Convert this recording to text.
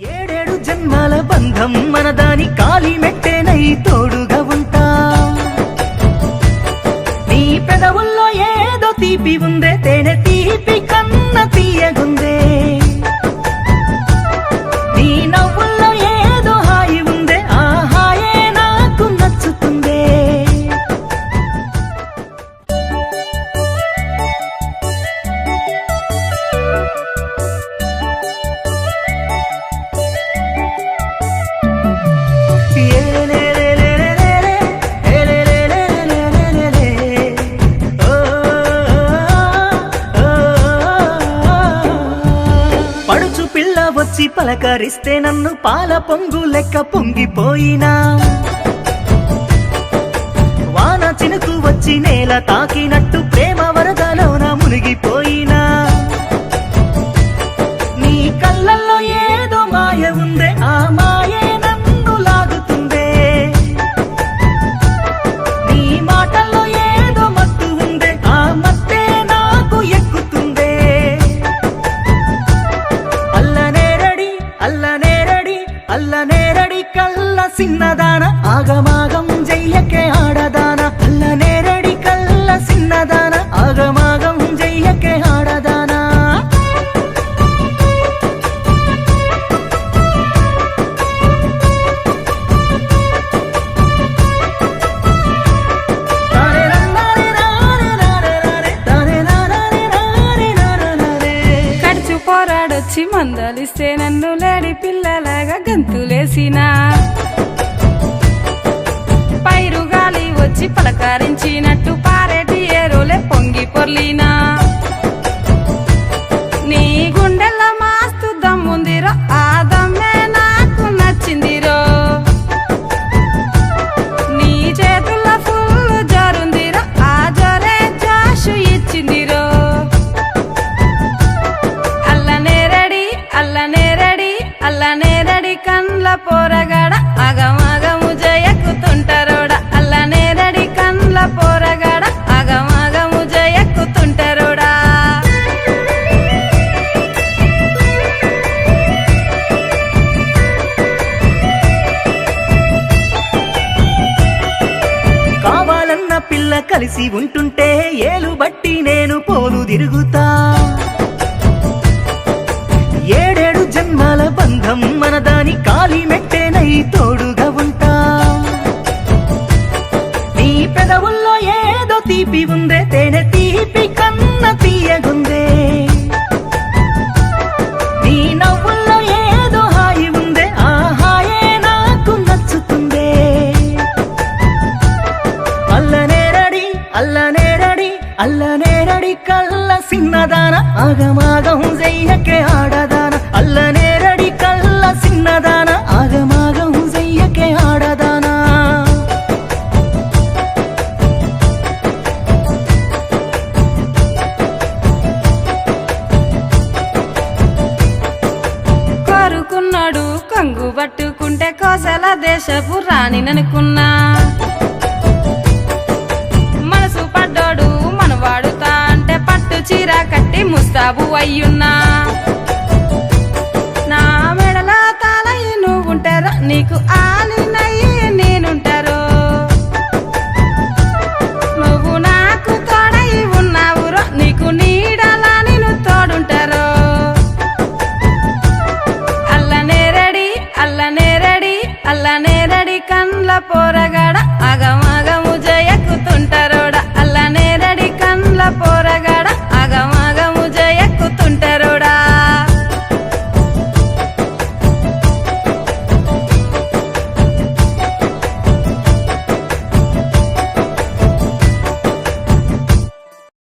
ఏడేడు జన్మాల బంధం మనదాని కాలి మెట్టేనై తోడుగా ఉంటా నీ పెదవుల్లో ఏదో తీపి ఉందే తేనె తీపి కన్న తీయగుందే నీ నవ్వుల్లో ఏదో హాయి ఉందే ఆ హాయే నాకు నచ్చుతుందే పడుచు పిల్ల వచ్చి పలకరిస్తే నన్ను పాల పొంగు లెక్క పొంగిపోయినా వాన చినుకు వచ్చి నేల తాకినట్టు ప్రేమ వరదలోన మునిగిపోయినా నీ కళ్ళల్లో ఏదో మాయ ఉందే ఆ మాయే నన్ను లాగుతుందే నీ మాటల్లో ఏదో మత్తు ఉందే ఆ మత్తే నాకు ఎక్కుతుందే అల్లనేరడి కల్ల సిన్నదాన ఆగమాగం జయ్యకే ఆడదాన అల్లనేరడి కల్ల సిన్నదాన ఆగమాగం జయ్యకే ఆడదానా కడుచు పోరాడొచ్చి మందలిస్తే నన్ను లేడి పిల్లలాగా గంతులేసినా పైరు గాలి వచ్చి పలకరించినట్టు పారేటి ఏరోలే పొంగి పొర్లినా నీ గుండెల్లో మాస్తు దమ్ముందిరో ఆ దమ్మే నాకు నచ్చిందిరో నీ చేతుల్లో ఫుల్ జోరుందిరో ఆ జోరే జోషు ఇచ్చిందిరో అల్లనేరడి కండ్ల పోరగాడ అగమగము జయక్కుతుంటరోడ అల్లనేరడి కండ్ల పోరగాడ అగమగము జయక్కుతుంటరోడా కావాలన్న పిల్ల కలిసి ఉంటుంటే ఏలు బట్టి నేను పోలు తిరుగుతా ఏడేడు జన్మాల బంధం మనదాని కాలి మెట్టేనై తోడుగా ఉంటా నీ పెదవుల్లో ఏదో తీపి ఉందే తేనె తీపి కన్న తీయగుందే నీ నవ్వుల్లో ఏదో హాయి ఉందే ఆ హాయే నాకు నచ్చుతుందే అల్లనేరడి కల్ల సిన్నదాన ఆగమాగం జయ్యకే ఆడదాన అల్లనేరడి కల్ల సిన్నదాన ఆగమాగం జయ్యకే ఆడదానా కోరుకున్నాడు కంగు పట్టుకుంటే కోసల దేశపు రాణిననుకున్నా మనసు పడ్డాడు మనవాడుతా అంటే పట్టు చీర కట్టి ముస్తాబు అయ్యున్నా నా మెడల తాళయ్య నువ్వుంటారో నీకు ఆలినయ్యి నేనుంటారో నువ్వు నాకు తోడయి ఉన్నావురో నీకు నీడలా నేను తోడుంటారో అల్లనేరడి కండ్ల పోరగాడ అగమ